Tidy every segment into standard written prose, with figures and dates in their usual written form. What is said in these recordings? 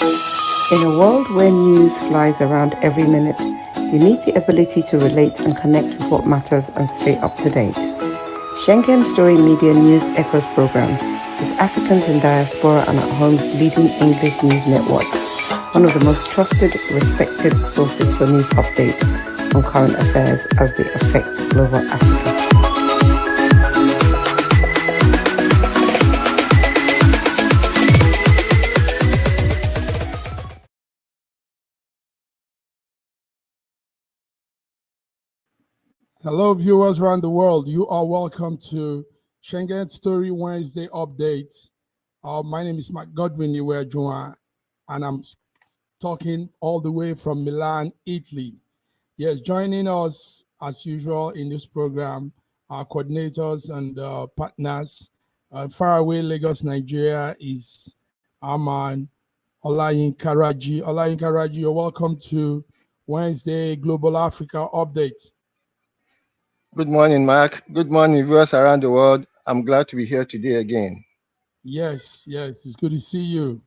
In a world where news flies around every minute, you need the ability to relate and connect with what matters and stay up to date. Schengen Story Media News Echoes program is Africans in Diaspora and at Home's leading English news network, one of the most trusted, respected sources for news updates on current affairs as they affect global Africa. Hello, viewers around the world. You are welcome to Schengen Story Wednesday update. My name is Mark Godwin Iwejuwa, and I'm talking all the way from Milan, Italy. Yes, joining us as usual in this program, our coordinators and partners. Far away Lagos, Nigeria is our man, Olayinka Raji. Olayinka Raji, you're welcome to Wednesday Global Africa update. Good morning, Mark. Good morning, viewers around the world. I'm glad to be here today again. Yes, it's good to see you.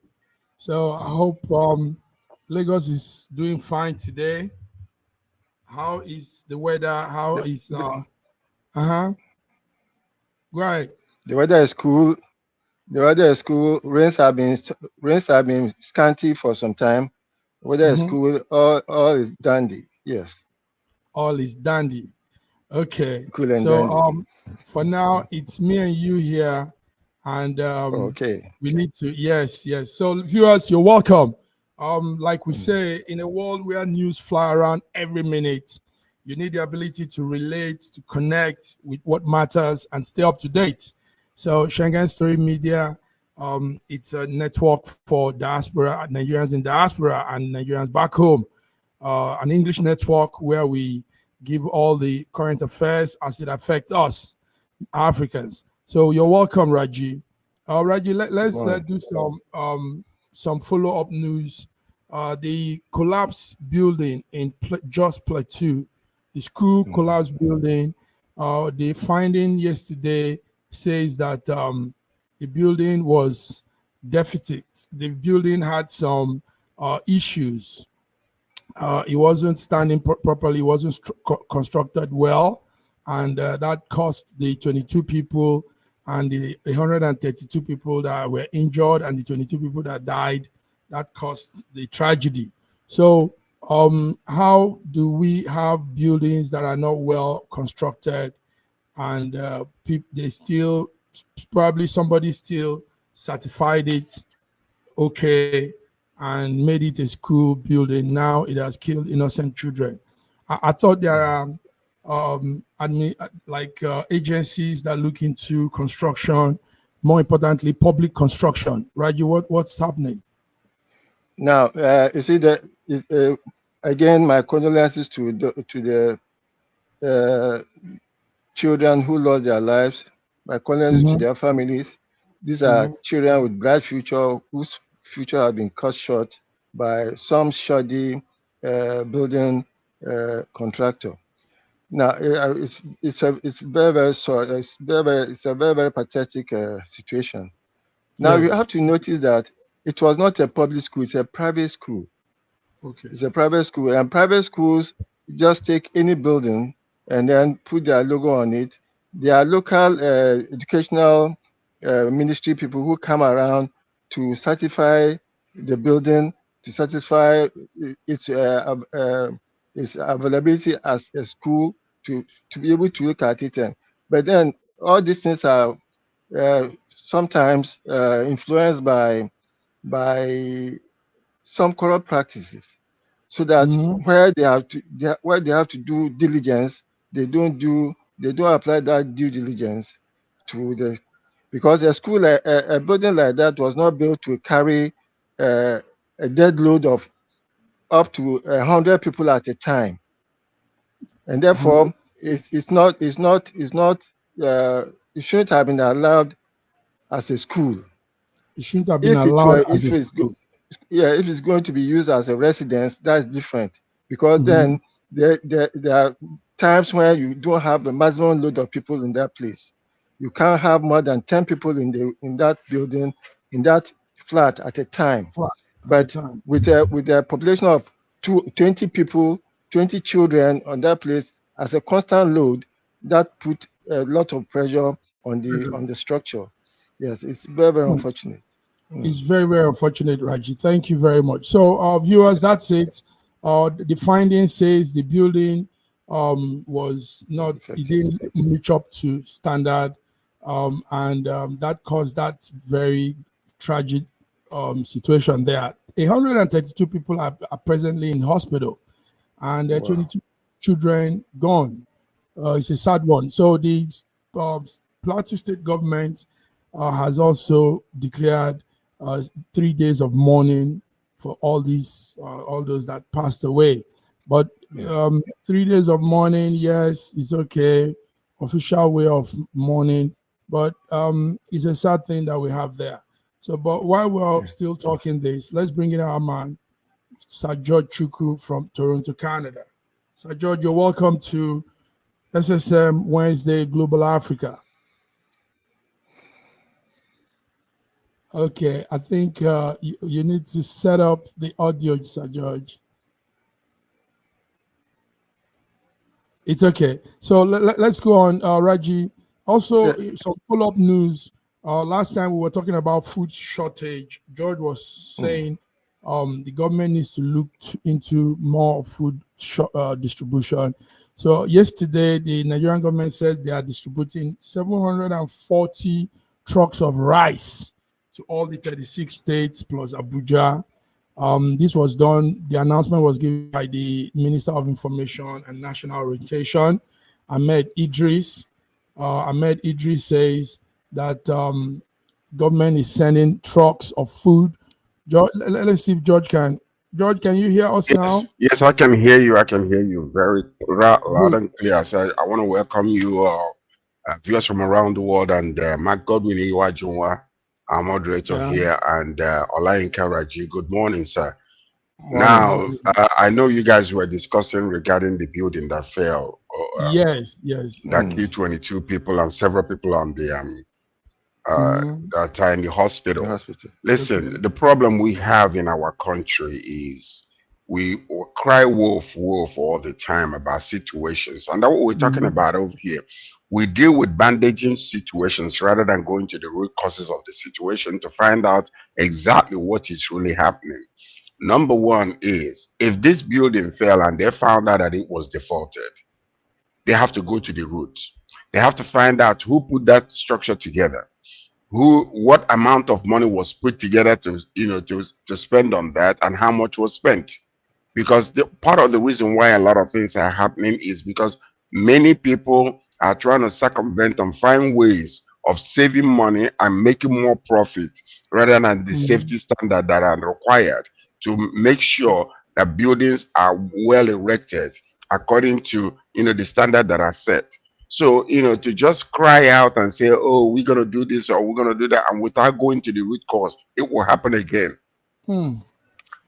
So I hope Lagos is doing fine today. How is the weather? How is Go ahead. The weather is cool. Rains have been scanty for some time. Weather is cool. All is dandy. Yes. All is dandy. Okay. Cool and so dandy. For now it's me and you here, and okay. We need to yes. So viewers, you're welcome. Like we say, in a world where news fly around every minute, you need the ability to relate, to connect with what matters and stay up to date. So Schengen Story Media, it's a network for diaspora, Nigerians in diaspora and Nigerians back home. An English network where we give all the current affairs as it affects us, Africans. So you're welcome, Raji. Raji, let's do some follow-up news. The collapsed building in Jos Plateau, the school collapsed building. The finding yesterday says that the building was deficit. The building had some issues. It wasn't standing properly, it wasn't constructed well, and that cost the 22 people and the 132 people that were injured and the 22 people that died, that caused the tragedy. So how do we have buildings that are not well constructed and they still, probably somebody still certified it okay and made it a school building? Now it has killed innocent children. I thought there are agencies that look into construction, more importantly, public construction. Raji, what's happening? Now, you see that again, my condolences to the children who lost their lives. My condolences to their families. These are children with bright future whose future have been cut short by some shoddy building contractor. Now it's very sorry. It's a very pathetic situation. Now you have to notice that it was not a public school; it's a private school. Okay. It's a private school, and private schools just take any building and then put their logo on it. There are local educational ministry people who come around to certify the building, to certify its availability as a school, to be able to look at it. But then all these things are sometimes influenced by some corrupt practices, so that where they have to do diligence, they don't apply that due diligence to the, because a school, a building like that was not built to carry a dead load of up to 100 people at a time, and therefore it shouldn't have been allowed as a school. It shouldn't have been allowed as a school. If it's going to be used as a residence, that's different, because then there are times when you don't have the maximum load of people in that place. You can't have more than 10 people in that building, in that flat at a time. But with a population of 20 people, 20 children on that place as a constant load, that put a lot of pressure on the structure. Yes, it's very, very unfortunate. It's very, very unfortunate, Raji. Thank you very much. So, viewers, that's it. The finding says the building was not, it didn't reach up to standard, and that caused that very tragic situation there. 132 people are presently in hospital, and 22 children gone. It's a sad one. So the Plateau state government has also declared 3 days of mourning for all those that passed away. But 3 days of mourning, yes, it's okay, official way of mourning, but it's a sad thing that we have there. So, but while we're still talking this, let's bring in our man, Sir George Chukwu from Toronto, Canada. Sir George, you're welcome to SSM Wednesday Global Africa. Okay, I think you need to set up the audio, Sir George. It's okay. So let's go on, Raji. Also, some follow-up news. Last time we were talking about food shortage. George was saying the government needs to look into more food distribution. So yesterday, the Nigerian government said they are distributing 740 trucks of rice to all the 36 states plus Abuja. This was done, the announcement was given by the Minister of Information and National Orientation, Ahmed Idris. Ahmed Idris says that government is sending trucks of food. George, let's see if George can. George, can you hear us now? Yes, I can hear you. I can hear you very loud and clear. So I want to welcome you, viewers from around the world, and Mark Godwin Iwajunwa, our moderator here, and Olayinka Raji. Good morning, sir. Now, I know you guys were discussing regarding the building that fell. Yes. That killed 22 people and several people on the that are in the hospital. Listen, the problem we have in our country is we cry wolf all the time about situations, and that's what we're talking about over here. We deal with bandaging situations rather than going to the root causes of the situation to find out exactly what is really happening. Number one is, if this building fell and they found out that it was defaulted, they have to go to the roots. They have to find out who put that structure together, what amount of money was put together to spend on that, and how much was spent. Because part of the reason why a lot of things are happening is because many people are trying to circumvent and find ways of saving money and making more profit rather than the safety standard that are required to make sure that buildings are well erected according to the standard that are set. So to just cry out and say, oh, we're going to do this or we're going to do that, and without going to the root cause, it will happen again.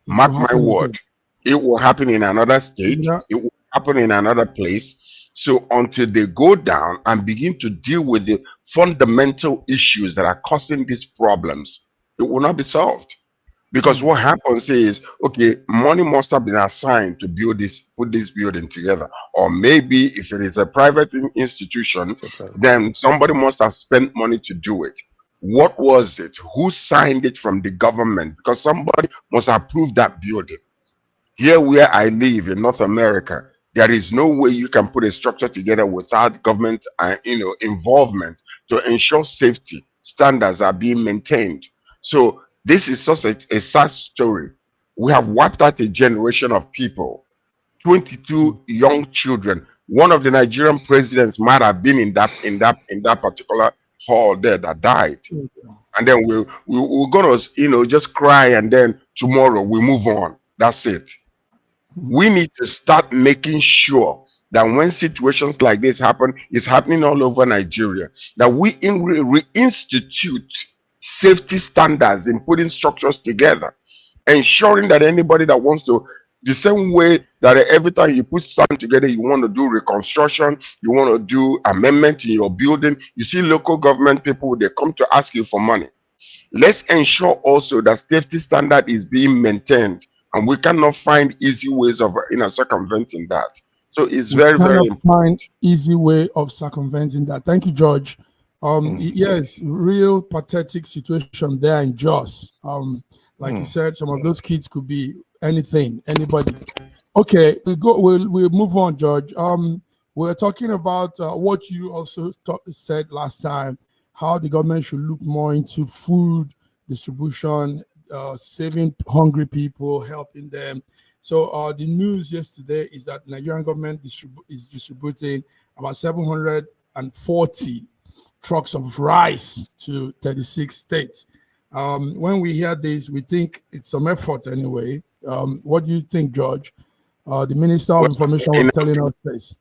Mark my word, it will happen in another state, it will happen in another place. So until they go down and begin to deal with the fundamental issues that are causing these problems, it will not be solved. Because what happens is, okay, money must have been assigned to put this building together. Or maybe if it is a private institution, then somebody must have spent money to do it. What was it? Who signed it from the government? Because somebody must have approved that building. Here where I live in North America, there is no way you can put a structure together without government involvement to ensure safety standards are being maintained. So this is such a sad story. We have wiped out a generation of people, 22 young children. One of the Nigerian presidents might have been in that particular hall there that died. And then we're gonna just cry, and then tomorrow we move on. That's it. We need to start making sure that when situations like this happen, it's happening all over Nigeria, that we reinstitute safety standards in putting structures together, ensuring that anybody that wants to, the same way that every time you put something together, you want to do reconstruction, you want to do amendment in your building, you see local government people, they come to ask you for money. Let's ensure also that safety standard is being maintained, and we cannot find easy ways of circumventing that. So it's very, very important. Find easy way of circumventing that. Thank you, George. Yes, real pathetic situation there in Jos. Like you said, some of those kids could be anything, anybody. Okay, we'll move on, George. We're talking about what you also said last time, how the government should look more into food distribution, saving hungry people, helping them. So the news yesterday is that the Nigerian government is distributing about 740 trucks of rice to 36 states. When we hear this, we think it's some effort anyway. What do you think, George? The Minister of Information was telling us this.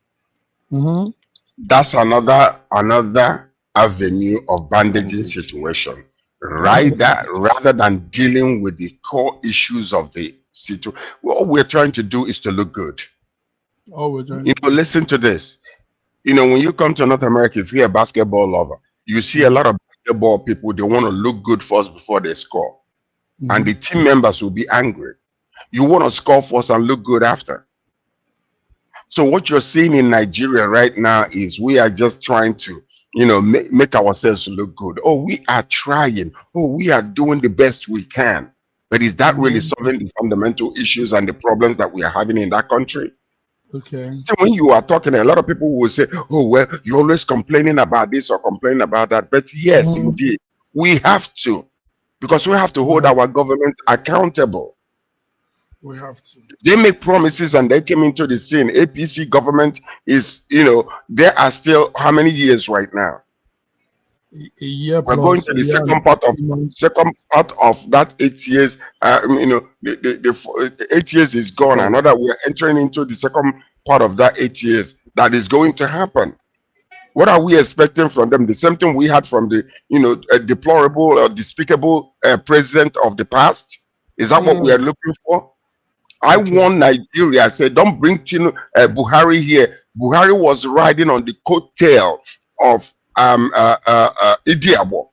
That's another avenue of bandaging situation, right? That rather than dealing with the core issues of the situation, what we're trying to do is to look good. Listen to this. When you come to North America, if you're a basketball lover, you see a lot of basketball people, they want to look good first before they score. And the team members will be angry. You want to score first and look good after. So what you're seeing in Nigeria right now is we are just trying to, make ourselves look good. Oh, we are trying. Oh, we are doing the best we can. But is that really solving the fundamental issues and the problems that we are having in that country? Okay. So when you are talking, a lot of people will say, oh, well, you're always complaining about this or complaining about that. But yes, indeed, we have to, because we have to hold our government accountable. We have to. They make promises and they came into the scene. APC government is, there are still how many years right now? A year. We're going to the second part of that 8 years. The 8 years is gone. Another, we're entering into the second part of that 8 years that is going to happen. What are we expecting from them? The same thing we had from the, deplorable or despicable president of the past. Is that what we are looking for? I warned Nigeria. I said, don't bring Buhari here. Buhari was riding on the coattail of Idiabo.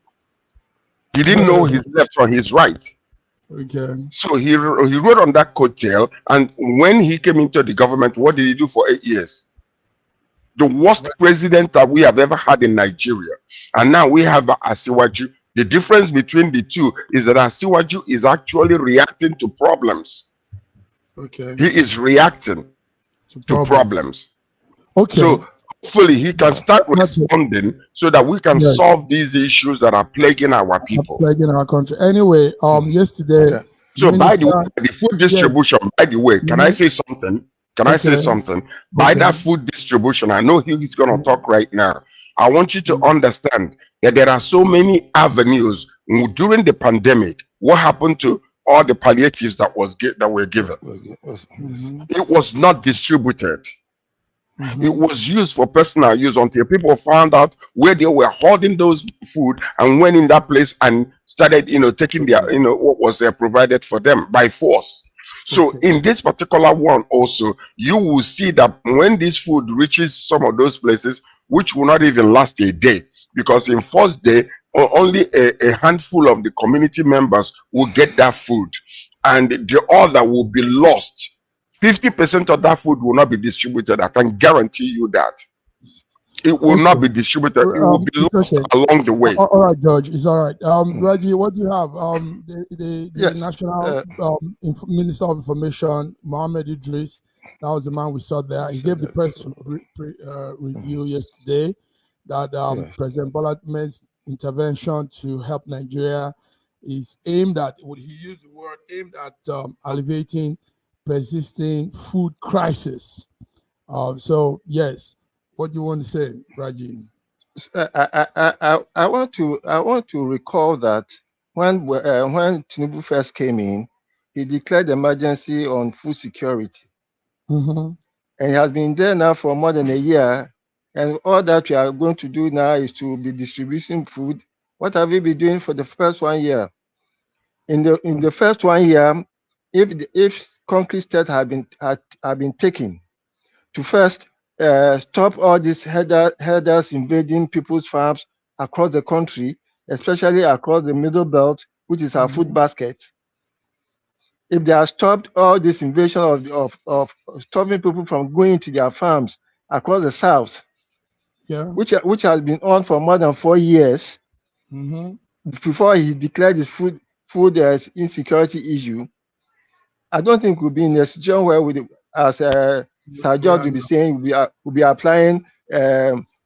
He didn't know his left from his right. Okay. So he rode on that coattail, and when he came into the government, what did he do for 8 years? The worst president that we have ever had in Nigeria. And now we have Asiwaju. The difference between the two is that Asiwaju is actually reacting to problems. Okay. He is reacting to problems. Okay. So hopefully he can start responding so that we can solve these issues that are plaguing our people. Plaguing our country. Anyway, yesterday. So by the way, the food distribution, by the way, can I say something? Can I say something? By that food distribution, I know he's going to talk right now. I want you to understand that there are so many avenues during the pandemic. What happened to all the palliatives that were given? It was not distributed. It was used for personal use until people found out where they were holding those food and went in that place and started, taking their, what was provided for them by force. So in this particular one also, you will see that when this food reaches some of those places, which will not even last a day, because in first day, only a handful of the community members will get that food, and the other will be lost. 50% of that food will not be distributed. I can guarantee you that. It will not be distributed. It will be lost along the way. All right, George. It's all right. Raji, what do you have? The National Minister of Information, Mohammed Idris, that was the man we saw there. He gave the press review yesterday that President Bola Ahmed's intervention to help Nigeria is aimed at, would he use the word, aimed at alleviating persisting food crisis. So, yes. What do you want to say, Raji? I want to recall that when Tinubu first came in, he declared emergency on food security, and he has been there now for more than a year. And all that we are going to do now is to be distributing food. What have we been doing for the first 1 year? In the first 1 year, if concrete steps have been taken to first stop all these herders invading people's farms across the country, especially across the middle belt, which is our food basket. If they have stopped all this invasion of stopping people from going to their farms across the south, which has been on for more than 4 years, before he declared his food insecurity issue, I don't think we'll be in a situation where as Sir George will be saying, we'll be applying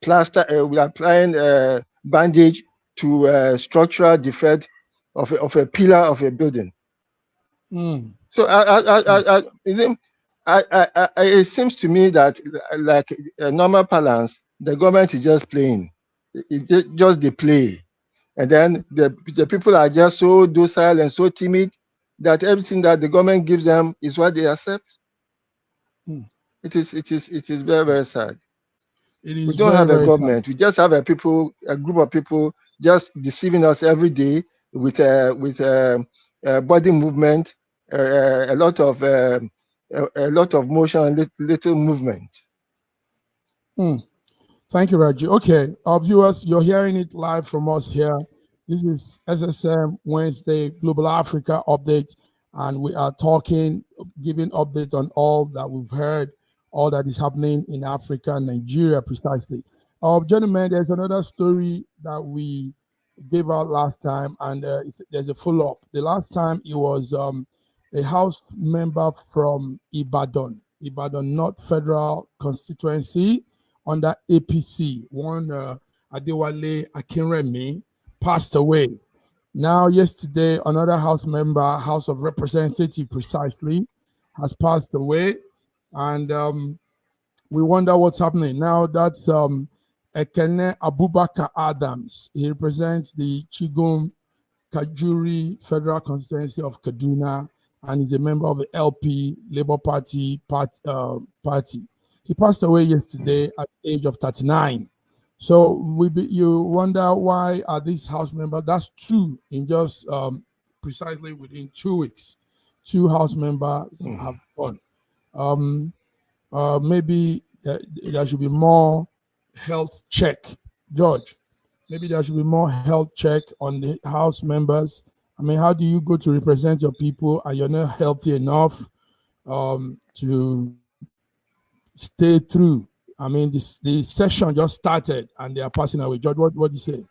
plaster, we'll applying bandage to structural defect of a pillar of a building. So it seems to me that, like a normal balance, the government is just playing. It's just the play, and then the people are just so docile and so timid that everything that the government gives them is what they accept. It is very, very sad. We don't have a government. We just have a group of people just deceiving us every day with body movement, a lot of motion and little movement. Thank you, Raji. Okay, our viewers, you're hearing it live from us here. This is SSM Wednesday Global Africa update, and we are giving update on all that we've heard, all that is happening in Africa and Nigeria precisely. Gentlemen, there's another story that we gave out last time, and there's a follow-up. The last time it was a House member from Ibadan North Federal Constituency under APC, one Adewale Akinremi, passed away. Now, yesterday, another House member, House of Representatives precisely, has passed away. And we wonder what's happening. Now, that's Ekene Abubakar Adams. He represents the Chigum Kajuri Federal Constituency of Kaduna, and is a member of the LP Labour Party. He passed away yesterday at the age of 39. So you wonder, why are these House members? That's two in just precisely within 2 weeks. 2 House members have gone. Maybe there should be more health check. George, maybe there should be more health check on the House members. I mean, how do you go to represent your people and you're not healthy enough to stay through? I mean, the session just started and they are passing away. George, what do you say?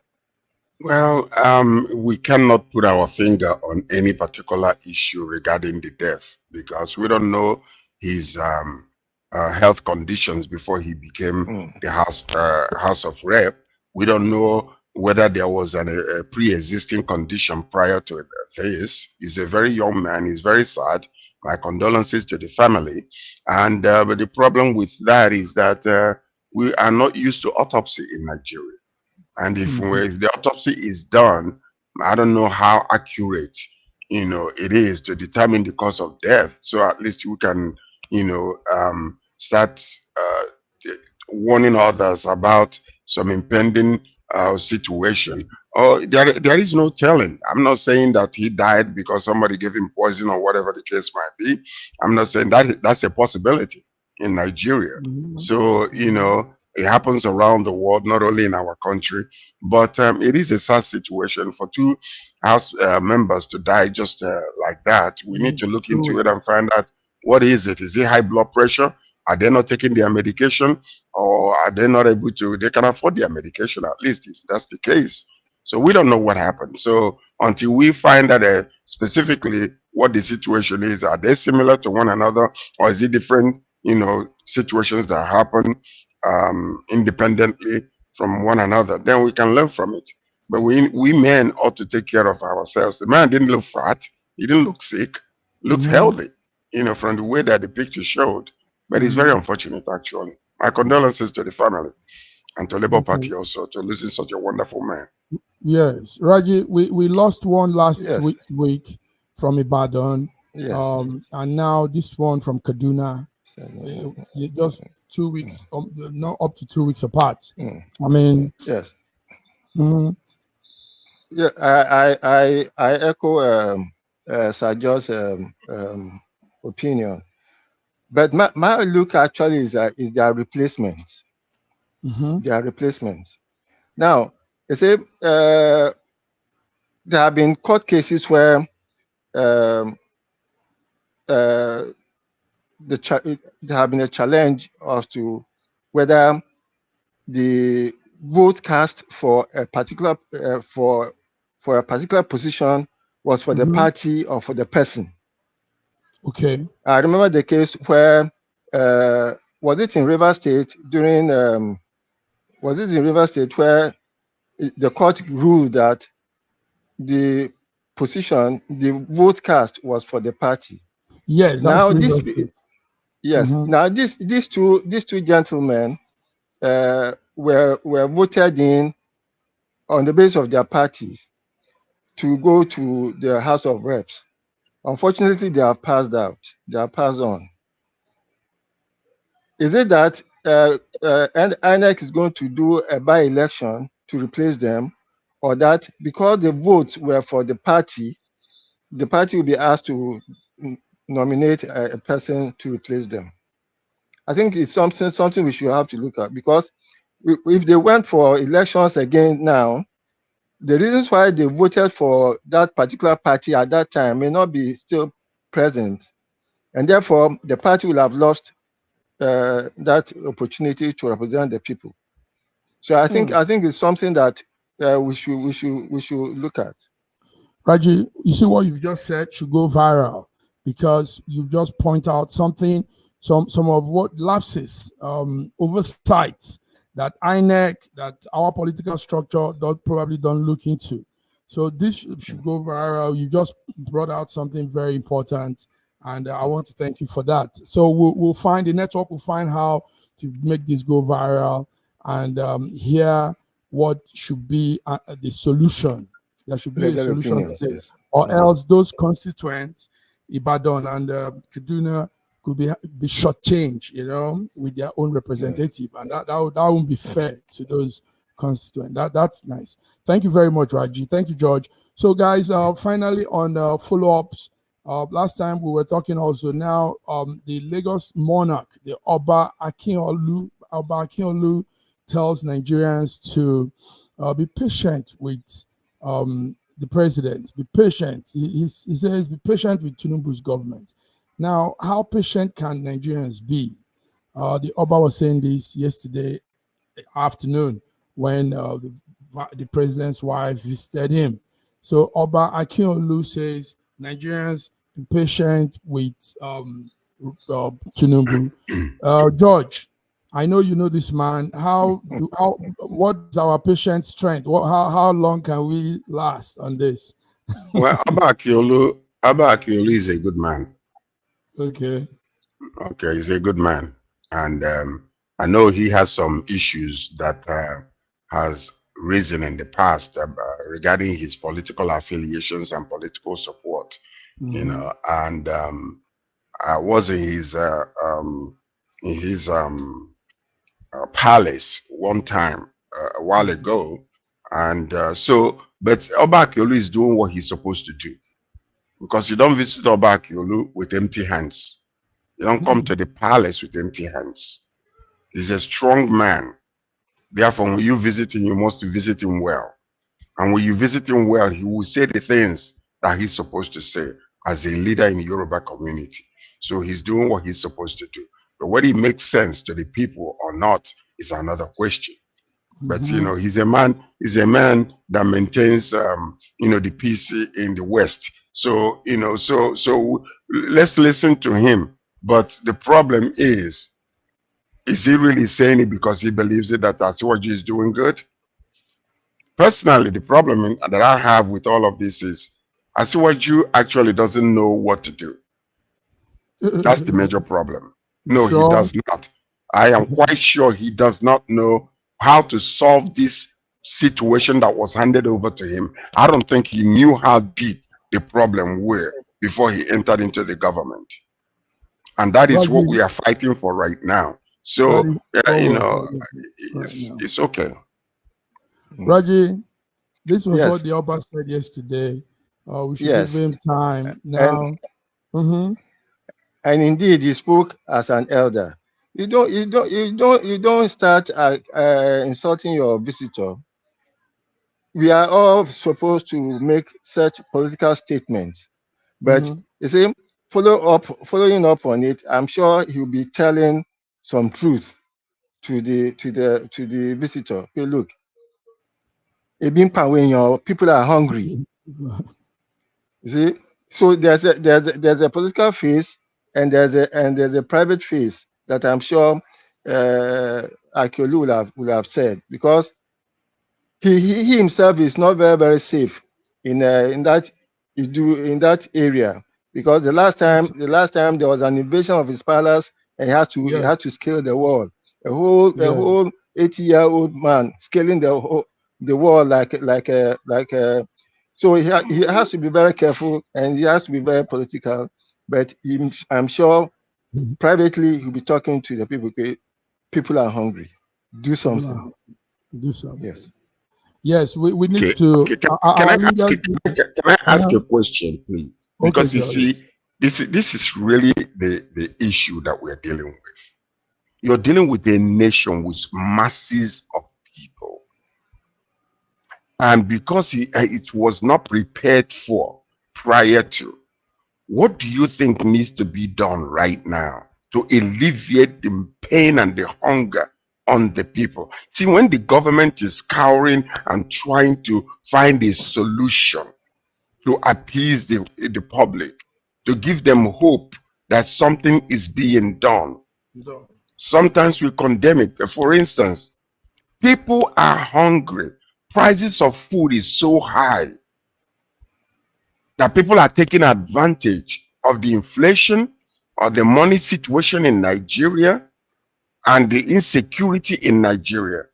Well, we cannot put our finger on any particular issue regarding the death because we don't know his health conditions before he became the House of Rep. We don't know whether there was a pre-existing condition prior to this. He's a very young man. He's very sad. My condolences to the family. And but the problem with that is that we are not used to autopsy in Nigeria. And if the autopsy is done, I don't know how accurate, it is to determine the cause of death. So at least we can, start warning others about some impending situation. Or there is no telling. I'm not saying that he died because somebody gave him poison or whatever the case might be. I'm not saying that that's a possibility in Nigeria. So, it happens around the world, not only in our country, but it is a sad situation for 2 House members to die just like that. We need to look into it and find out, what is it? Is it high blood pressure? Are they not taking their medication, or are they not able to? They can afford their medication, at least, if that's the case. So we don't know what happened. So until we find out specifically what the situation is, are they similar to one another, or is it different, situations that happen independently from one another, then we can learn from it. But we men ought to take care of ourselves. The man didn't look fat. He didn't look sick. Looked healthy, from the way that the picture showed. But it's very unfortunate, actually. My condolences to the family and to Labour Party also, to losing such a wonderful man. Yes, Raji, we lost one last week from Ibadan, and now this one from Kaduna. Just 2 weeks, not up to 2 weeks apart. I mean, yes. Yeah, I echo Sir John's opinion, but my look actually is their replacements. Their replacements. Now, you say there have been court cases where um, there have been a challenge as to whether the vote cast for a particular for a particular position was for the party or for the person. Okay. I remember the case where was it in River State during was it in River State where the court ruled that the position, the vote cast was for the party. Yes, that's Now this, yes. Now these two gentlemen were voted in on the basis of their parties to go to the House of Reps. Unfortunately, they are passed out. They are passed on. Is it that and INEC is going to do a by-election to replace them, or that because the votes were for the party will be asked to nominate a person to replace them? I think it's something we should have to look at, because if they went for elections again now, the reasons why they voted for that particular party at that time may not be still present, and therefore the party will have lost that opportunity to represent the people. So I think it's something that we should look at. Raji, you see what you've just said should go viral, because you've just point out something, some of what lapses, oversights that INEC, that our political structure probably don't look into. So this should go viral. You just brought out something very important, and I want to thank you for that. So we'll find the network, will find how to make this go viral, and hear what should be the solution. There should be a solution to this, or else those constituents, Ibadan and Kaduna, could be shortchanged, with their own representative, and that won't be fair to those constituents. That's nice. Thank you very much, Raji. Thank you, George. So, guys, finally on follow-ups. Last time we were talking also. Now, the Lagos monarch, the Oba Akinolu tells Nigerians to be patient with the president. Be patient. He says, be patient with Tinubu's government. Now, how patient can Nigerians be? The Oba was saying this yesterday afternoon when the president's wife visited him. So Oba Akinolu says, Nigerians, be patient with Tinubu. George, I know you know this man. What's our patient strength? How long can we last on this? Well, Abba Akiolu is a good man. Okay, he's a good man, and I know he has some issues that has risen in the past regarding his political affiliations and political support. And I was in his palace one time a while ago, and but Oba Akiolu is doing what he's supposed to do, because you don't visit Oba Akiolu with empty hands. You don't come to the palace with empty hands. He's a strong man. Therefore, when you visit him, you must visit him well. And when you visit him well, he will say the things that he's supposed to say as a leader in the Yoruba community. So he's doing what he's supposed to do. But whether it makes sense to the people or not is another question. But he's a man that maintains the peace in the West. So so let's listen to him. But the problem is he really saying it because he believes it that Asiwaju is doing good? Personally, the problem that I have with all of this is Asiwaju actually doesn't know what to do. That's the major problem. No, he does not. I am quite sure he does not know how to solve this situation that was handed over to him. I don't think he knew how deep the problem were before he entered into the government. And that is what we are fighting for right now. So, it's okay. Raji, this was what the Oba said yesterday. We should give him time now. And indeed, he spoke as an elder. You don't start insulting your visitor we are all supposed to make such political statements. But you see, following up on it, I'm sure he'll be telling some truth to the visitor. Okay, look, people are hungry. You see, so there's a political phase and there's a private phase that I'm sure Akiolu will have said, because he himself is not very safe in that area, because the last time there was an invasion of his palace, and he had to scale the wall. A whole 80-year-old man scaling the wall like a. So he has to be very careful, and he has to be very political. But I'm sure privately he'll be talking to the people. Okay, people are hungry. Do something. Do something. Yes. Yes, we need to. Okay. Can I ask a question, please? Because you see, this is really the issue that we're dealing with. You're dealing with a nation with masses of people, and because it was not prepared for prior to, what do you think needs to be done right now to alleviate the pain and the hunger on the people? See, when the government is scouring and trying to find a solution to appease the public, to give them hope that something is being done, sometimes we condemn it. For instance, people are hungry. Prices of food is so high that people are taking advantage of the inflation or the money situation in Nigeria and the insecurity in Nigeria.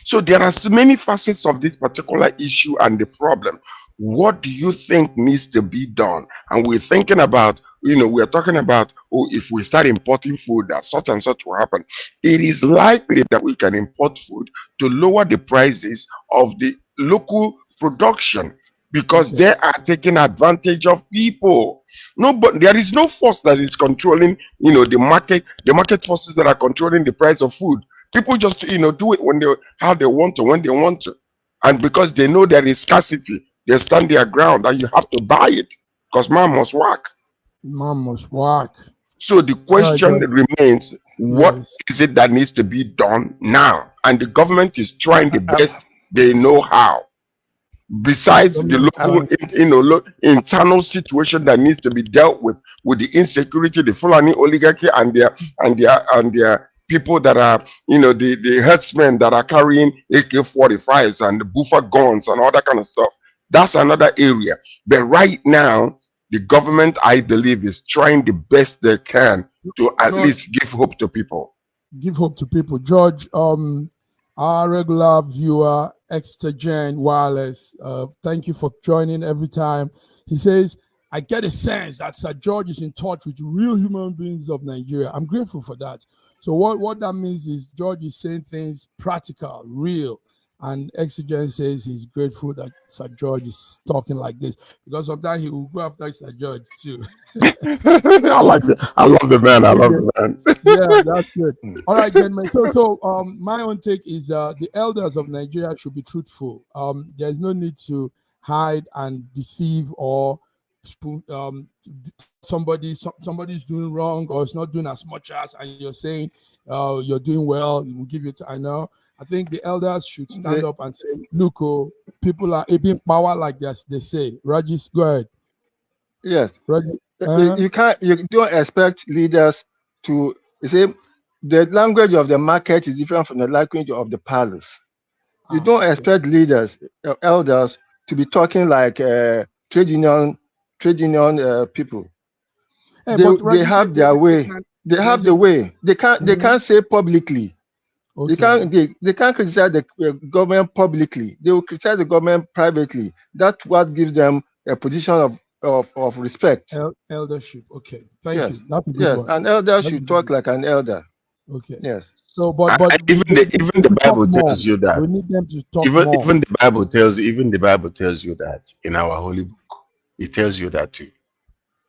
So there are so many facets of this particular issue and the problem. What do you think needs to be done? And we're thinking about, we're talking about, if we start importing food, that such and such will happen. It is likely that we can import food to lower the prices of the local production, because they are taking advantage of people. No, but there is no force that is controlling, the market forces that are controlling the price of food. People just, do it how they want to, when they want to. And because they know there is scarcity, they stand their ground, and you have to buy it because man must work. Man must work. So the question remains, what is it that needs to be done now? And the government is trying the best they know how. Besides the local, internal situation that needs to be dealt with the insecurity, the Fulani oligarchy, and their people that are, the herdsmen that are carrying AK-45s and the buffer guns and all that kind of stuff. That's another area. But right now, the government, I believe, is trying the best they can to at least give hope to people. Give hope to people. George, our regular viewer, Extergen Wireless, thank you for joining every time. He says, I get a sense that Sir George is in touch with real human beings of Nigeria. I'm grateful for that. So what that means is George is saying things practical, real. And Extergen says he's grateful that Sir George is talking like this, because sometimes he will go after Sir George too. I love the man. I love the man. Yeah, that's good. All right, gentlemen. So my own take is the elders of Nigeria should be truthful. There's no need to hide and deceive or somebody's doing wrong or is not doing as much as, and you're saying you're doing well. We'll give you I know. I think the elders should stand up and say, look, people are being power like this, they say. Rajis, go ahead. Yes. You don't expect leaders to, you see, the language of the market is different from the language of the palace. You don't expect leaders, elders, to be talking like trade union people. Hey, they have their way. They have the way. They can't say publicly. Okay. They can't criticize the government publicly. They will criticize the government privately. That's what gives them a position of respect. Eldership. Okay. Thank you. That's a good yes. one. An elder should talk like an elder. Okay. Yes. So, but even the Bible tells you that. We need them to talk even more. Even the Bible tells you that in our holy book. It tells you that too.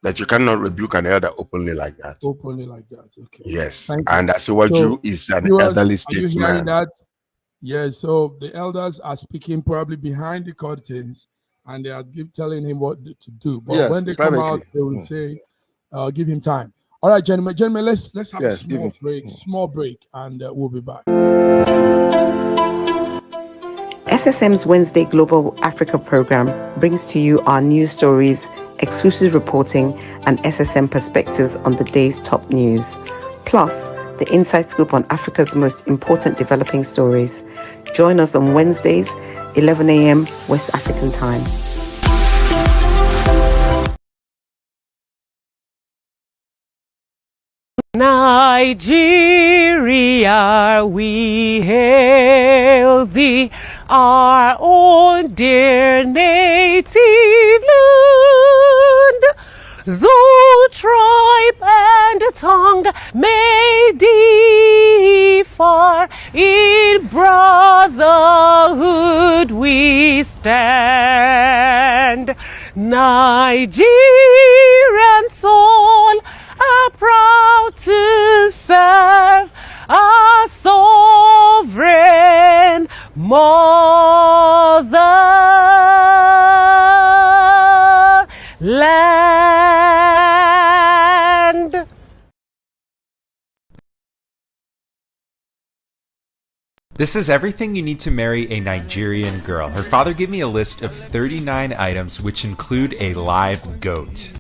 That you cannot rebuke an elder openly like that. Openly like that. Okay. Yes. And Asiwaju is an elderly statesman. Are you hearing that? Yeah, so the elders are speaking probably behind the curtains, and they are telling him what to do. But Yes, when they come privately. out, they will say, give him time. All right, gentlemen, let's have a small break, and we'll be back. SSM's Wednesday Global Africa program brings to you our news stories, exclusive reporting, and SSM perspectives on the day's top news. Plus, the inside scoop on Africa's most important developing stories. Join us on Wednesdays, 11 a.m. West African time. Nigeria, we hail thee, our own dear native land. Though tribe and tongue may differ, in brotherhood we stand. Nigerian soul, are proud to serve our sovereign motherland. This is everything you need to marry a Nigerian girl. Her father gave me a list of 39 items which include a live goat.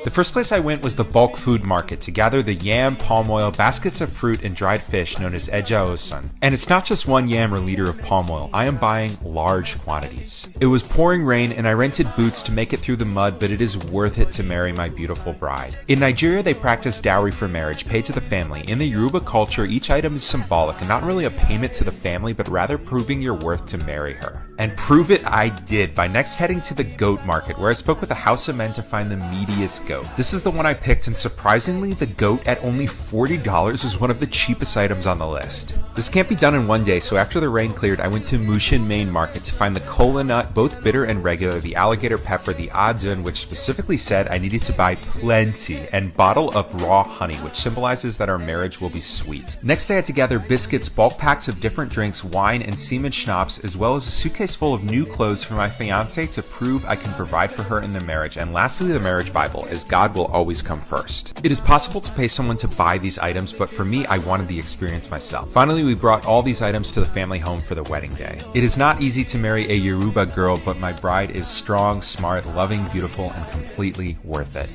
The first place I went was the bulk food market to gather the yam, palm oil, baskets of fruit, and dried fish known as AH-1Z. And it's not just one yam or liter of palm oil, I am buying large quantities. It was pouring rain and I rented boots to make it through the mud, but it is worth it to marry my beautiful bride. In Nigeria, they practice dowry for marriage, paid to the family. In the Yoruba culture, each item is symbolic and not really a payment to the family, but rather proving your worth to marry her. And prove it I did by next heading to the goat market, where I spoke with a house of men to find the meatiest goat. This is the one I picked, and surprisingly, the goat at only $40 is one of the cheapest items on the list. This can't be done in one day, so after the rain cleared, I went to Mushin Main Market to find the kola nut, both bitter and regular, the alligator pepper, the adzun, which specifically said I needed to buy plenty, and bottle of raw honey, which symbolizes that our marriage will be sweet. Next, I had to gather biscuits, bulk packs of different drinks, wine, and semen schnapps, as well as a suitcase full of new clothes for my fiancé to prove I can provide for her in the marriage. And lastly, the marriage Bible, as God will always come first. It is possible to pay someone to buy these items, but for me, I wanted the experience myself. Finally, we brought all these items to the family home for the wedding day. It is not easy to marry a Yoruba girl, but my bride is strong, smart, loving, beautiful, and completely worth it.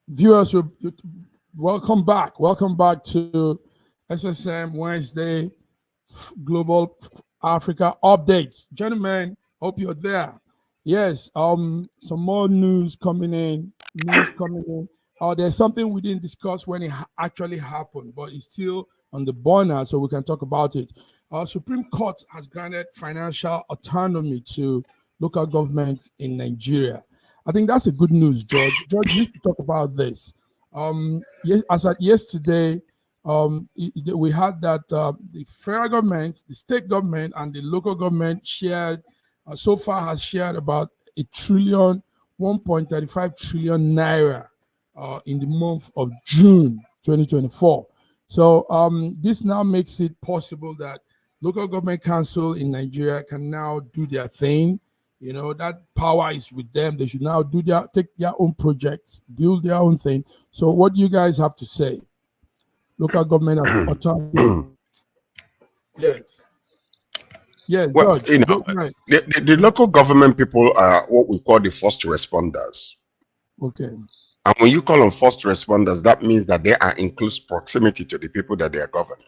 Viewers, welcome back. Welcome back to SSM Wednesday Global Africa updates. Gentlemen, hope you're there. Yes, some more news coming in. There's something we didn't discuss when it actually happened, but it's still on the burner, so we can talk about it. Our Supreme Court has granted financial autonomy to local governments in Nigeria. I think that's a good news, George. George, you need to talk about this. As at yesterday, we had that the federal government, the state government, and the local government shared, so far has shared about 1.35 trillion naira in the month of June 2024. So this now makes it possible that local government council in Nigeria can now do their thing. You know, that power is with them. They should now take their own projects, build their own thing. So what do you guys have to say? Local government autonomy. Yes. Yeah, well, George, right. the local government people are what we call the first responders. Okay. And when you call them first responders, that means that they are in close proximity to the people that they are governing.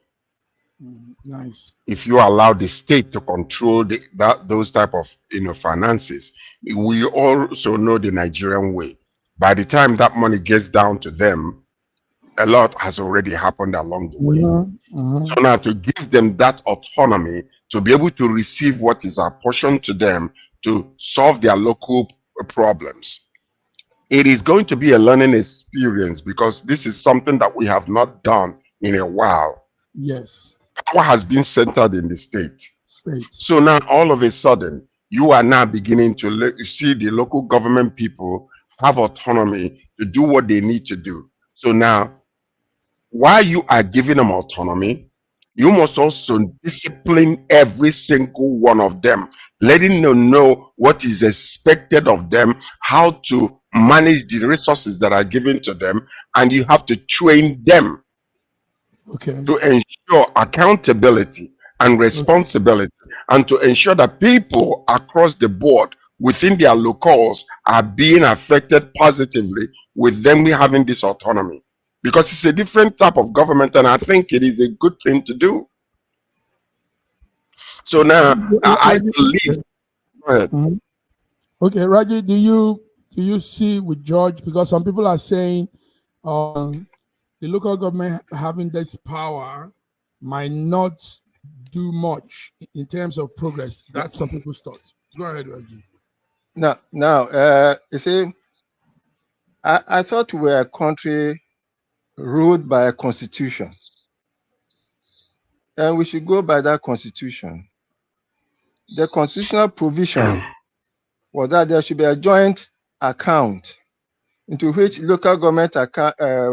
Nice. If you allow the state to control those type of finances, we also know the Nigerian way. By the time that money gets down to them, a lot has already happened along the way. So now to give them that autonomy to be able to receive what is apportioned to them to solve their local problems, it is going to be a learning experience because this is something that we have not done in a while. Yes. Power has been centered in the state. So now all of a sudden, you are now beginning to see the local government people have autonomy to do what they need to do. So now, while you are giving them autonomy, you must also discipline every single one of them, letting them know what is expected of them, how to manage the resources that are given to them, and you have to train them to ensure accountability and responsibility, and to ensure that people across the board within their locales are being affected positively with them having this autonomy, because it's a different type of government, and I think it is a good thing to do. So now I believe. Go ahead. Okay, Raji, do you see with George, because some people are saying the local government having this power might not do much in terms of progress? That's some people's thoughts. Go ahead, Raji. Now, you see, I thought we were a country ruled by a constitution, and we should go by that constitution. The constitutional provision was that there should be a joint account into which local government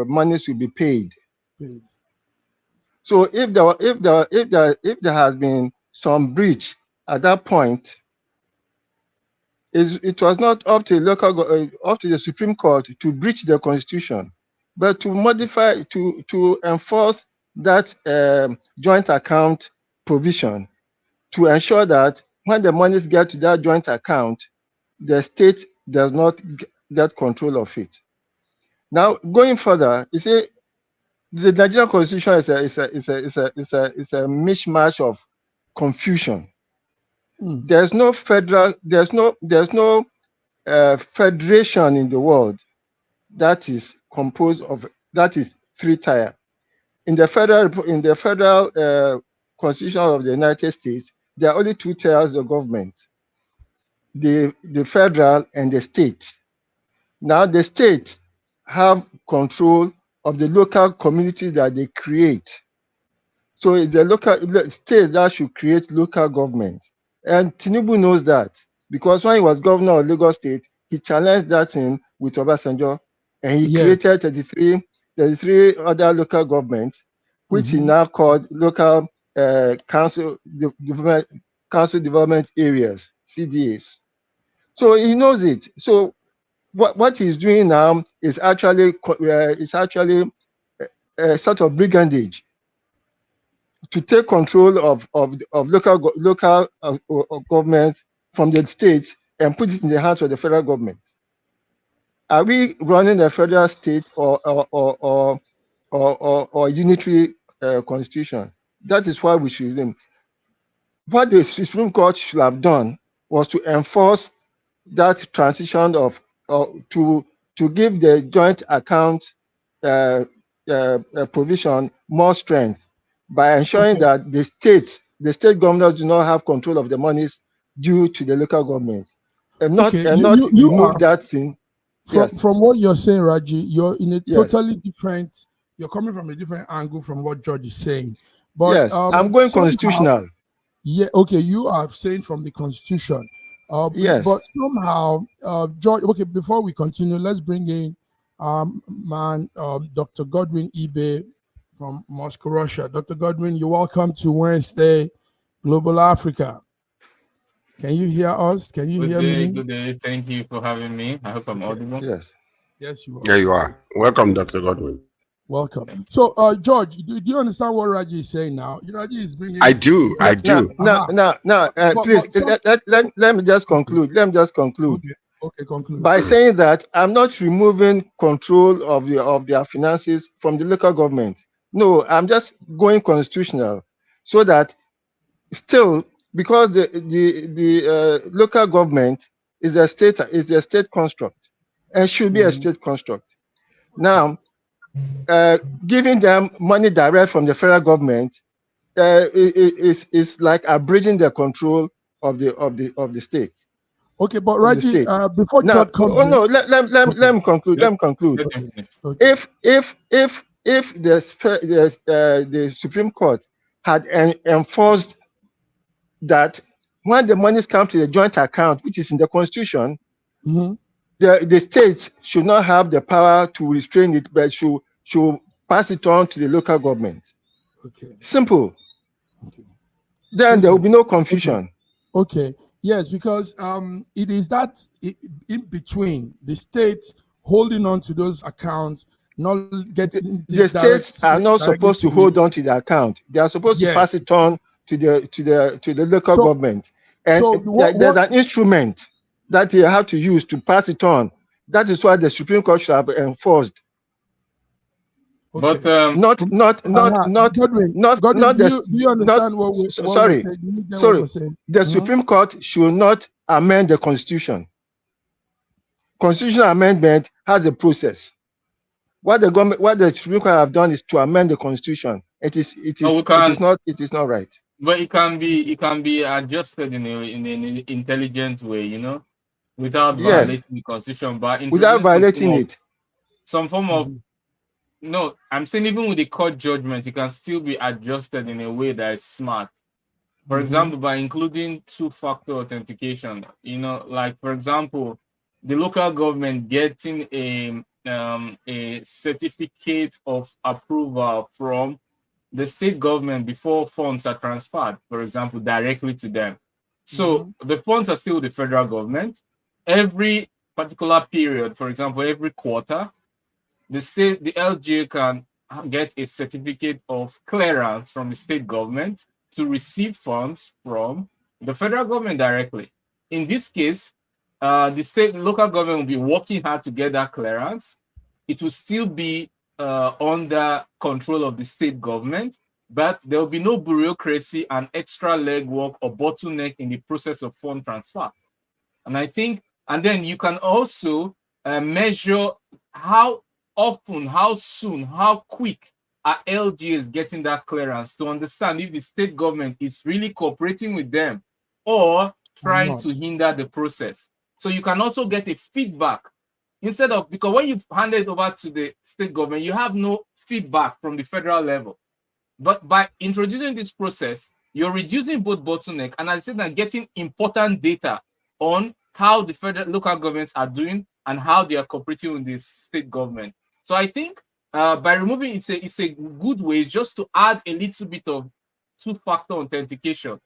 monies will be paid. So if there has been some breach at that point, it was not up to the Supreme Court to breach the constitution, but to modify, to enforce that joint account provision, to ensure that when the monies get to that joint account, the state does not get control of it. Now, going further, you see, the Nigerian constitution is a mishmash of confusion. There's no federation in the world that is composed of, that is three-tier. In the federal constitution of the United States, there are only two tiers of government: the federal and the state. Now the state have control of the local communities that they create. So it's the local state that should create local government. And Tinubu knows that, because when he was governor of Lagos State, he challenged that thing with Obasanjo, and he created 33 other local governments, which he now called local council development areas, CDAs. So he knows it. So what he's doing now is actually a sort of brigandage to take control of local governments from the states and put it in the hands of the federal government. Are we running a federal state or unitary constitution? That is why we should. What the Supreme Court should have done was to enforce that transition to give the joint account provision more strength by ensuring that the state governors do not have control of the monies due to the local governments, and not remove that thing. From what you're saying, Raji, you're in a totally different. You're coming from a different angle from what George is saying. But yes, I'm going constitutional. Yeah, okay, you are saying from the constitution. Yes. But somehow, George, okay, before we continue, let's bring in Dr. Godwin Ibe from Moscow, Russia. Dr. Godwin, you're welcome to Wednesday Global Africa. Can you hear us? Can you hear me? Good day. Thank you for having me. I hope I'm audible. Yes. Yes, you are. There you are. Welcome, Dr. Godwin. Welcome. So, George, do you understand what Raji is saying now? Raji is bringing. I do. Now, please let me just conclude. Okay, conclude. By saying that I'm not removing control of their finances from the local government. No, I'm just going constitutional, so that still, because the local government is a state construct and should be a state construct. Now, giving them money direct from the federal government is like abridging the control of the state. Okay, but Raji, before now, George comes let me conclude. Let me conclude. Okay. If the Supreme Court had enforced that when the monies come to the joint account, which is in the constitution, the state should not have the power to restrain it, but should pass it on to the local government. Okay. Simple. Okay. Then Simple. there will be no confusion. Okay. Yes, because it is that in between the states holding on to those accounts, not getting the states are not supposed to hold on to the account. They are supposed to pass it on to the local government. And there's an instrument that you have to use to pass it on. That is why the Supreme Court should have enforced. Okay. But not Godwin, do you understand what we're saying? The Supreme Court should not amend the Constitution. Constitutional amendment has a process. What the Supreme Court have done is to amend the Constitution. It is not right. But it can be adjusted in an intelligent way, you know, without violating the Constitution, but without violating it. Some form of no, I'm saying even with the court judgment, it can still be adjusted in a way that is smart. For example, by including two-factor authentication, you know, like for example, the local government getting a certificate of approval from the state government before funds are transferred, for example, directly to them. So the funds are still the federal government. Every particular period, for example, every quarter, the LGA can get a certificate of clearance from the state government to receive funds from the federal government directly. In this case, the local government will be working hard to get that clearance. It will still be under control of the state government, but there will be no bureaucracy and extra legwork or bottleneck in the process of fund transfer. And I think, and then you can also measure how often, how soon, how quick are LGAs getting that clearance to understand if the state government is really cooperating with them or trying to hinder the process. So you can also get a feedback instead of, because when you've handed it over to the state government, you have no feedback from the federal level. But by introducing this process, you're reducing both bottleneck and at the same time getting important data on how the federal local governments are doing and how they are cooperating with the state government. So I think by removing it's a good way just to add a little bit of two-factor authentication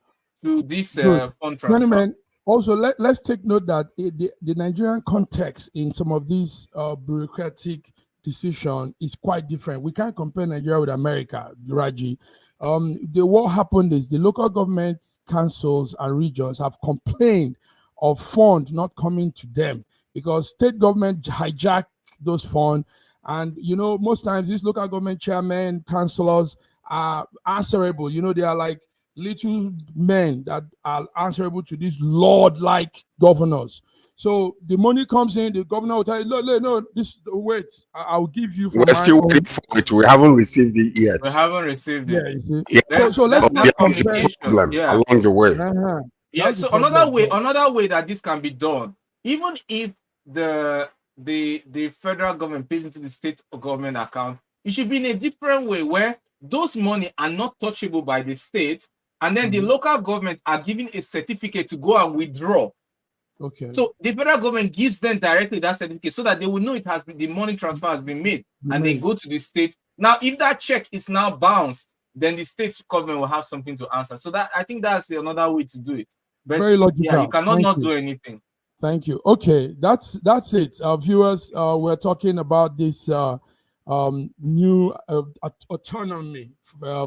to this fund transfer. Gentlemen, also let's take note that the Nigerian context in some of these bureaucratic decision is quite different. We can't compare Nigeria with America, Raji. What happened is the local government councils and regions have complained of funds not coming to them because state government hijack those funds. And, you know, most times these local government chairmen, councillors are answerable. You know, they are like little men that are answerable to these lord-like governors. So the money comes in, the governor will tell you, no, wait, I'll give you for We're still waiting for it. We haven't received it yet. We haven't received it. Yeah. So let's not compare problem along the way. Yeah, so another way that this can be done, even if the federal government pays into the state government account, it should be in a different way where those money are not touchable by the state, and then the local government are given a certificate to go and withdraw. Okay. So the federal government gives them directly that certificate so that they will know it has been, the money transfer has been made, and they go to the state. Now, if that check is now bounced, then the state government will have something to answer. So that I think that's another way to do it. But very logical. Yeah, you cannot do anything. Thank you. Okay, that's it. Viewers, we're talking about this new autonomy,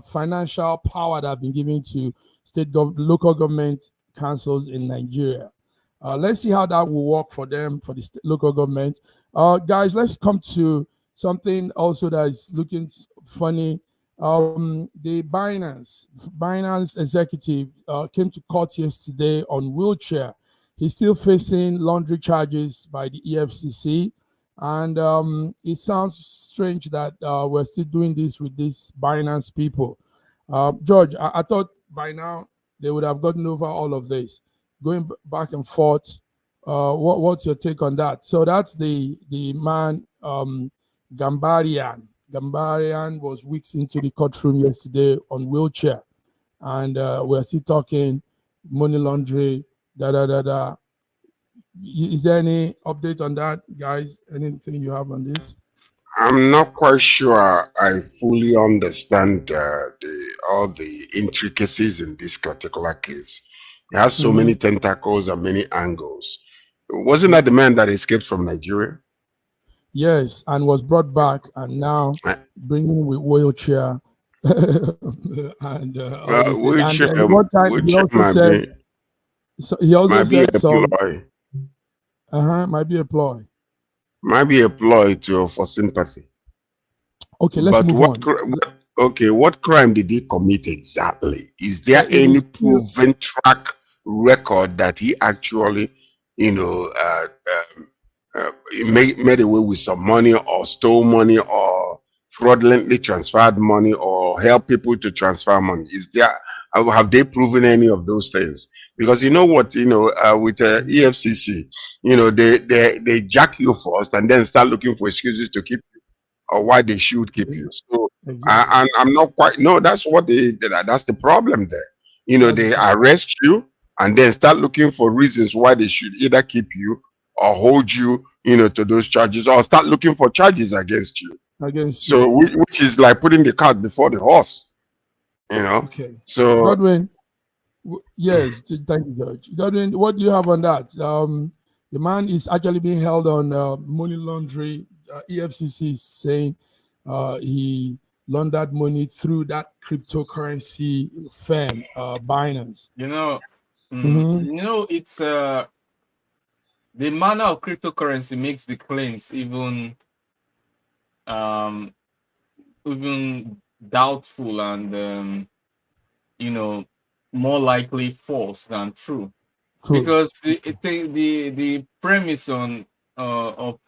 financial power that have been given to local government councils in Nigeria. Let's see how that will work for them, for the local government. Guys, let's come to something also that is looking funny. The Binance executive came to court yesterday on wheelchair. He's still facing laundry charges by the EFCC. And it sounds strange that we're still doing this with these Binance people. George, I thought by now they would have gotten over all of this. Going back and forth, what's your take on that? So that's the man, Gambarian. Gambarian was weeks into the courtroom yesterday on wheelchair. And we're still talking money laundering, Is there any update on that, guys? Anything you have on this? I'm not quite sure I fully understand all the intricacies in this particular case. It has so many tentacles and many angles. Wasn't that the man that escaped from Nigeria? Yes, and was brought back, and now bringing with wheelchair and all this thing. And one time he also said, might be a ploy. Might be a ploy for sympathy. Okay, let's move on. What crime did he commit exactly? Is there any proven track record that he actually, made away with some money or stole money or fraudulently transferred money or helped people to transfer money? Have they proven any of those things? Because you know what, with EFCC, they jack you first and then start looking for excuses to keep you or why they should keep you. So I'm not quite, no, that's what that's the problem there. They arrest you and then start looking for reasons why they should either keep you or hold you, to those charges, or start looking for charges against you. Which is like putting the cart before the horse, Okay. So Godwin, yes, thank you, Judge. Godwin, what do you have on that? The man is actually being held on money laundering. EFCC is saying he laundered money through that cryptocurrency firm, Binance. It's the manner of cryptocurrency makes the claims even doubtful and more likely false than true. Because the premise of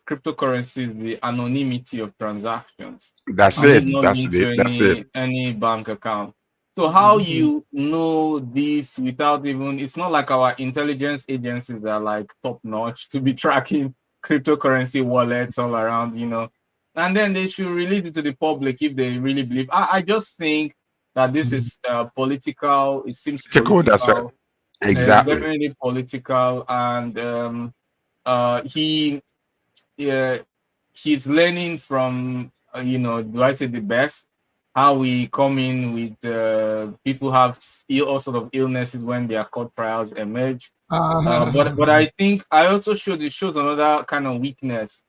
cryptocurrency is the anonymity of transactions. That's it. Any bank account. So how you know this without even, it's not like our intelligence agencies are like top notch to be tracking cryptocurrency wallets all around, and then they should release it to the public if they really believe. I just think that this is political. It seems political. That's right. Exactly. Definitely political, and he's learning from do I say the best? How we come in with people have all sort of illnesses when their court trials emerge. But I think I also it shows another kind of weakness.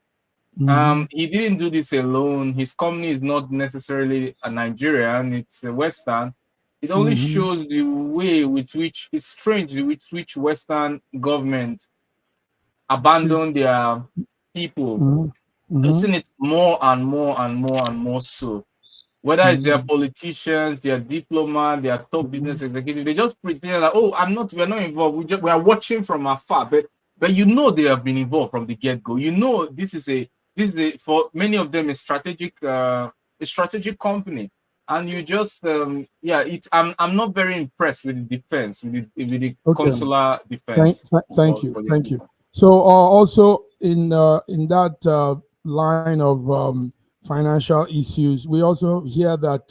He didn't do this alone. His company is not necessarily a Nigerian, it's a Western. It only shows the way with which it's strange with which Western government abandon their people. I've seen it more and more and more and more so. Whether it's their politicians, their diplomats, their top business executives, they just pretend like, oh, we're not involved. We are watching from afar, but they have been involved from the get-go. This is for many of them a strategic company, and you just I'm not very impressed with the defense, with the consular defense. Thank you. So also in that line of financial issues, we also hear that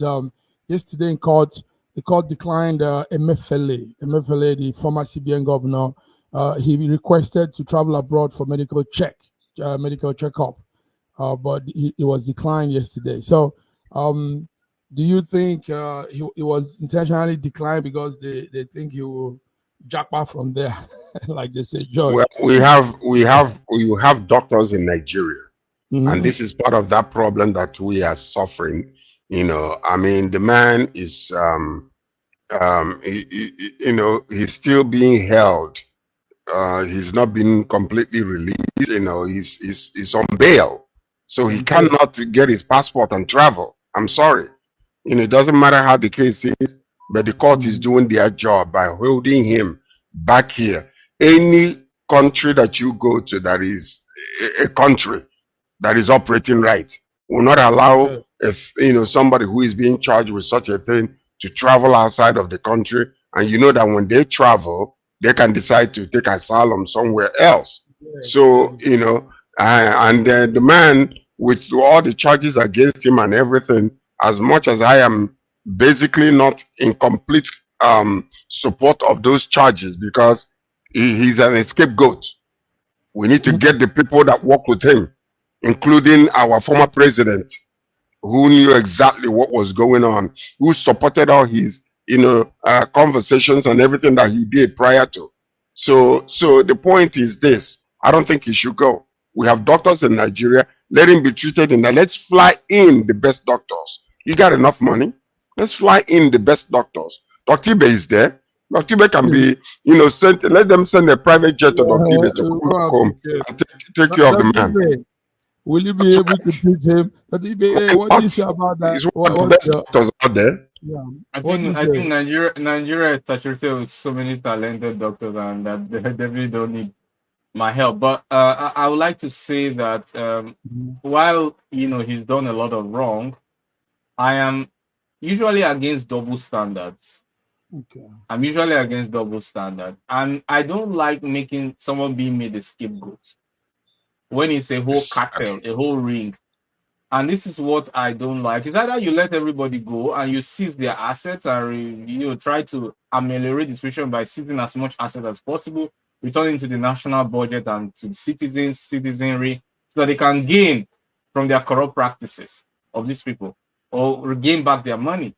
yesterday in court, the court declined Emefiele, the former CBN governor. He requested to travel abroad for medical checkup, but it was declined yesterday. So do you think he was intentionally declined because they think he will jackpot from there, like they say, George? Well, we have doctors in Nigeria. And this is part of that problem that we are suffering. The man is, he's still being held. He's not been completely released. He's on bail. So he cannot get his passport and travel. I'm sorry. It doesn't matter how the case is, but the court is doing their job by holding him back here. Any country that you go to that is a country that is operating right will not allow somebody who is being charged with such a thing to travel outside of the country. And that when they travel, they can decide to take asylum somewhere else. So and the man with all the charges against him and everything, as much as I am basically not in complete support of those charges because he's an scapegoat. We need to get the people that work with him, including our former president, who knew exactly what was going on, who supported all his, conversations and everything that he did prior to. So the point is this: I don't think he should go. We have doctors in Nigeria. Let him be treated in that. Let's fly in the best doctors. You got enough money. Let's fly in the best doctors. Dr. Ibe is there. Dr. Ibe can be, sent. Let them send a private jet to Dr. Ibe to come back home and take care of the man. Will you be able to treat him? What do you say about that? He's one of the best doctors out there. Yeah. I think Nigeria is saturated with so many talented doctors, and that they definitely don't need my help. But I would like to say that while he's done a lot of wrong, I am usually against double standards. Okay. I'm usually against double standard, and I don't like making someone being made a scapegoat when it's a whole cartel, a whole ring. And this is what I don't like. It's either you let everybody go and you seize their assets and try to ameliorate the situation by seizing as much asset as possible, returning to the national budget and to citizenry, so that they can gain from their corrupt practices of these people or regain back their money.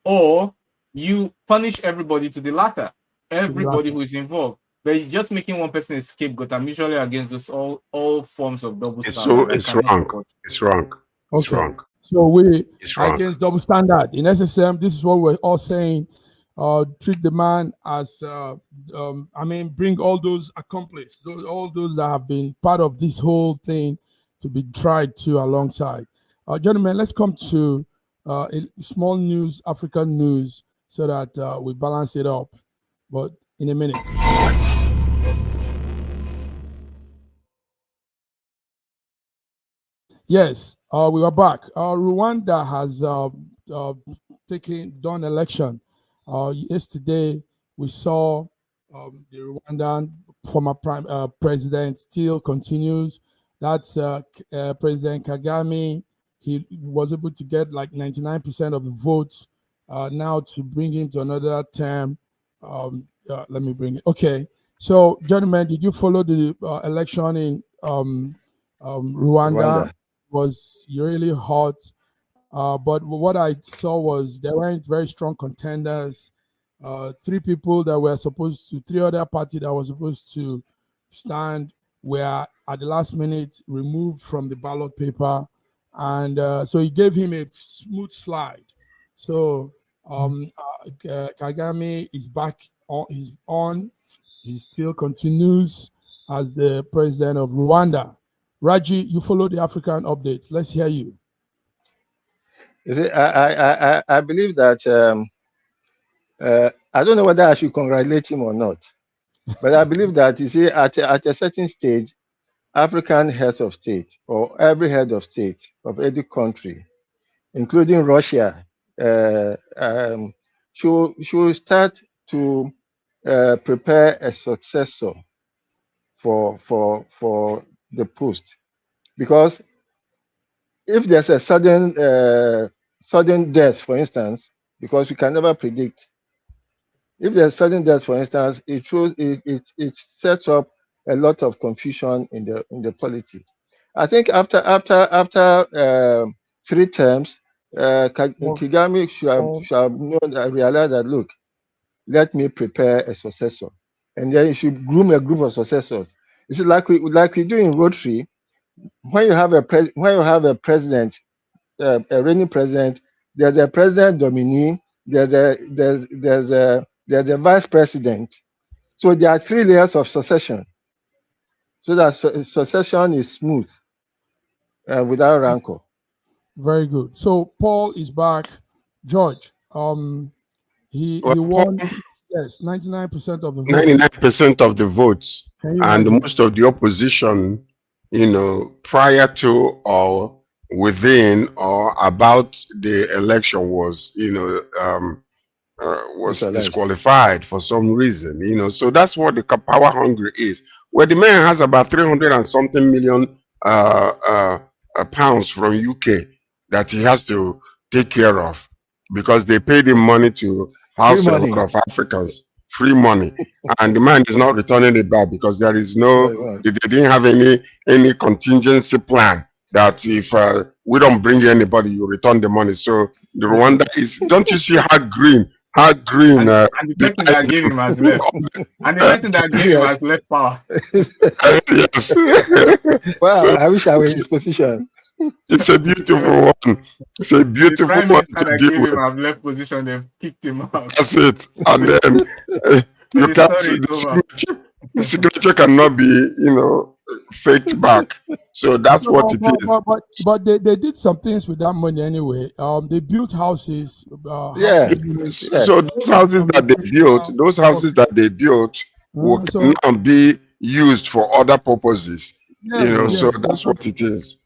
Or you punish everybody to the latter, everybody who is involved. But you're just making one person a scapegoat. I'm usually against those all forms of double standard. It's wrong. It's wrong. It's okay. wrong. So we are against double standard. In SSM, this is what we're all saying. Treat the man as, bring all those accomplices, all those that have been part of this whole thing to be tried to alongside. Gentlemen, let's come to a small news, African news, so that we balance it up. But in a minute. Yes, we are back. Rwanda has done election. Yesterday, we saw the Rwandan former president still continues. That's President Kagame. He was able to get like 99% of the votes now to bring him to another term. Let me bring it. Okay. So, gentlemen, did you follow the election in Rwanda? Was really hot, but what I saw was there weren't very strong contenders. Three other parties that were supposed to stand were at the last minute removed from the ballot paper, and so he gave him a smooth slide. So Kagame is back on. He still continues as the president of Rwanda. Raji, you follow the African updates. Let's hear you. I believe that I don't know whether I should congratulate him or not, but I believe that at a certain stage, African heads of state or every head of state of any country, including Russia, should start to prepare a successor for the post, because if there's a sudden death, for instance, because we can never predict, if there's sudden death, for instance, it sets up a lot of confusion in the polity. I think after 3 terms, Kagame should have realized that, look, let me prepare a successor, and then you should groom a group of successors. It's like we do in Rotary. When you have a president, a reigning president, there's a president nominee, there's a vice president. So there are 3 layers of succession, so that succession is smooth without rancor. Very good. So Paul is back. George, he won. Yes, 99% of the votes. 99% of the votes, and most of the opposition, prior to or within or about the election was disqualified for some reason, so that's what the power hungry is, where the man has about 300 and something million pounds from UK that he has to take care of, because they paid him money to house a lot of Africans free money, and the man is not returning it back because there is they didn't have any contingency plan that if we don't bring anybody, you return the money. So the Rwanda is, don't you see how green? And the person that gave him has left. And the person that gave him has left power. Yes. Well, so, I wish I were in his position. It's a beautiful one. It's a beautiful the prime one minister that gave him have left position, they've kicked him out. That's it. And then you can't see the signature cannot be, faked back. So that's what it is. But they did some things with that money anyway. They built houses. So those houses that they built, will now be used for other purposes. So that's what it is.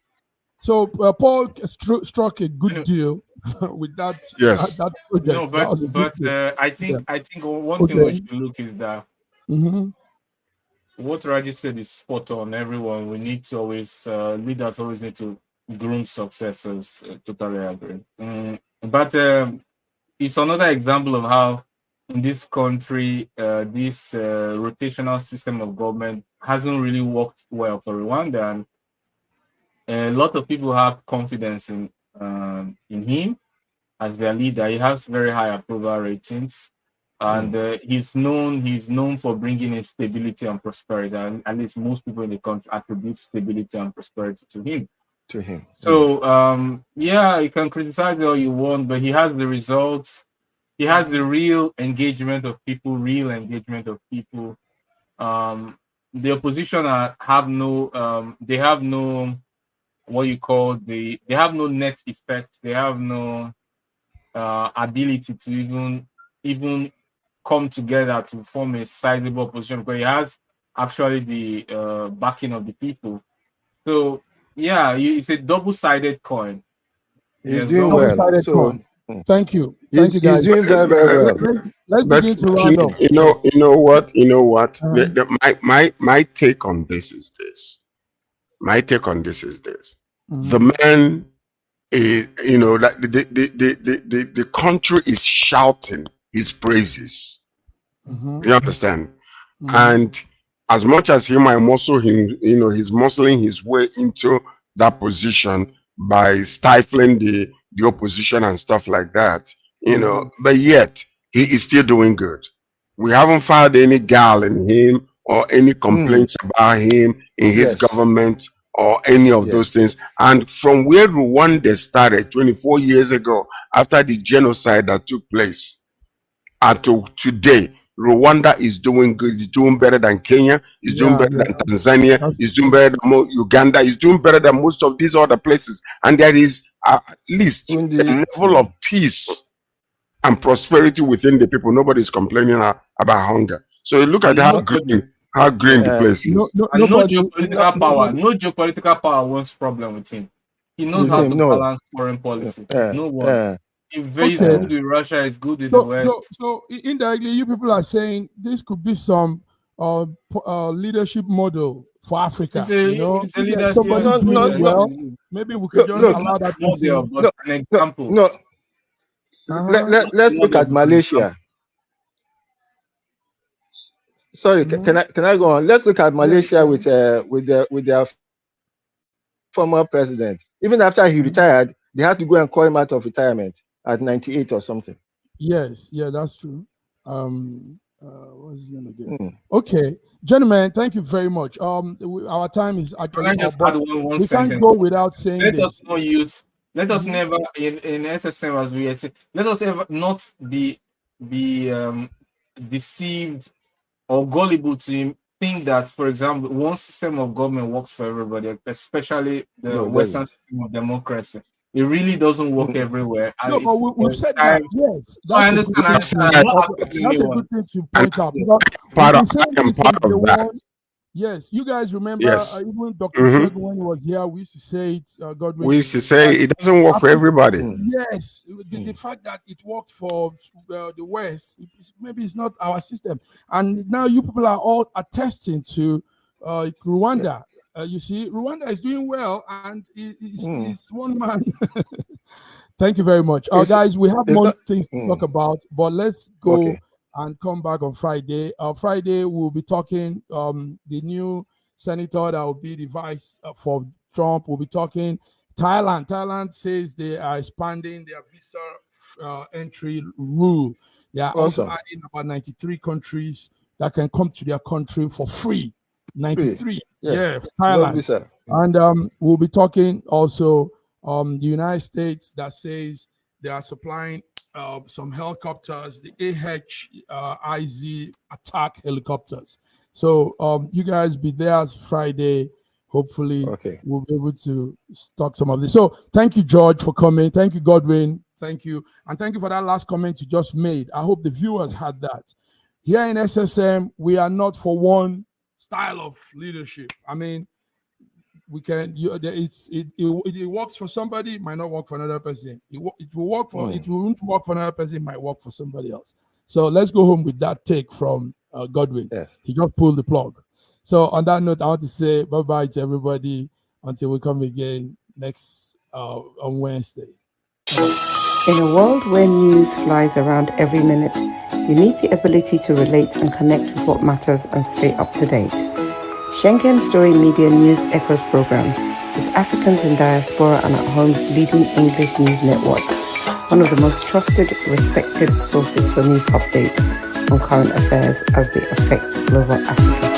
So Paul struck a good deal with that. Yes. That project. No, but I think one thing we should look is that what Raji said is spot on. Everyone, we need to always leaders always need to groom successors. Totally agree. But it's another example of how in this country this rotational system of government hasn't really worked well for Rwanda, and a lot of people have confidence in him as their leader. He has very high approval ratings, and he's known for bringing in stability and prosperity. And at least most people in the country attribute stability and prosperity to him. So you can criticize all you want, but he has the results. He has the real engagement of people. The opposition have no they have no net effect. They have no ability to even come together to form a sizable opposition, because he has actually the backing of the people. So it's a double-sided coin. He's doing well. So thank you guys. He's doing very, very well. Let's begin to round up. You know what? My take on this is this. The man is, that the country is shouting his praises. You understand? And as much as he might muscle him, he's muscling his way into that position by stifling the opposition and stuff like that, but yet he is still doing good. We haven't found any gal in him or any complaints about him in his government or any of those things. And from where Rwanda started 24 years ago, after the genocide that took place, until today, Rwanda is doing good. It's doing better than Kenya. It's doing better than Tanzania. It's doing better than Uganda. It's doing better than most of these other places. And there is at least a level of peace and prosperity within the people. Nobody is complaining about hunger. So look at how green the place is. No geopolitical power wants problem with him. He knows how to balance foreign policy. No one. He's good with Russia, is good with the West. So indirectly, you people are saying this could be some leadership model for Africa. It's a leadership. Somebody doing well. Maybe we could just allow that model. An example. Let's look at Malaysia. Sorry, can I go on? Let's look at Malaysia with their former president. Even after he retired, they had to go and call him out of retirement at 98 or something. Yes, that's true. What's his name again? Okay, gentlemen, thank you very much. Our time is actually up, but we can't go without saying this. Let us never in SSM, as we say, let us ever not be deceived or gullible to think that, for example, one system of government works for everybody, especially the Western system of democracy. It really doesn't work everywhere. No, but we've said that. Yes, I understand. That's a good thing to point out. I am part of that. Yes, you guys remember even Dr. Schengen, when he was here, we used to say it. We used to say it doesn't work for everybody. Yes, the fact that it worked for the West, maybe it's not our system. And now you people are all attesting to Rwanda. You see, Rwanda is doing well, and it's one man Thank you very much. Guys, we have more things to talk about, but let's go and come back on Friday. Friday, we'll be talking the new senator that will be the vice for Trump. We'll be talking Thailand. Thailand says they are expanding their visa entry rule. They are also adding about 93 countries that can come to their country for free. 93. Yeah, Thailand. And we'll be talking also the United States that says they are supplying some helicopters, the AH-1Z attack helicopters. So you guys be there Friday. Hopefully we'll be able to stock some of this. So thank you, George, for coming. Thank you, Godwin. Thank you. And thank you for that last comment you just made. I hope the viewers had that. Here in SSM, we are not for one style of leadership. I mean, we can. It works for somebody, it might not work for another person. It will work for. It won't work for another person. It might work for somebody else. So let's go home with that take from Godwin. Yes. He just pulled the plug. So on that note, I want to say bye-bye to everybody until we come again next on Wednesday. In a world where news flies around every minute, you need the ability to relate and connect with what matters and stay up to date. Schengen Story Media News Echoes program is Africans in Diaspora and at Home's leading English news network, one of the most trusted, respected sources for news updates on current affairs as they affect global Africa.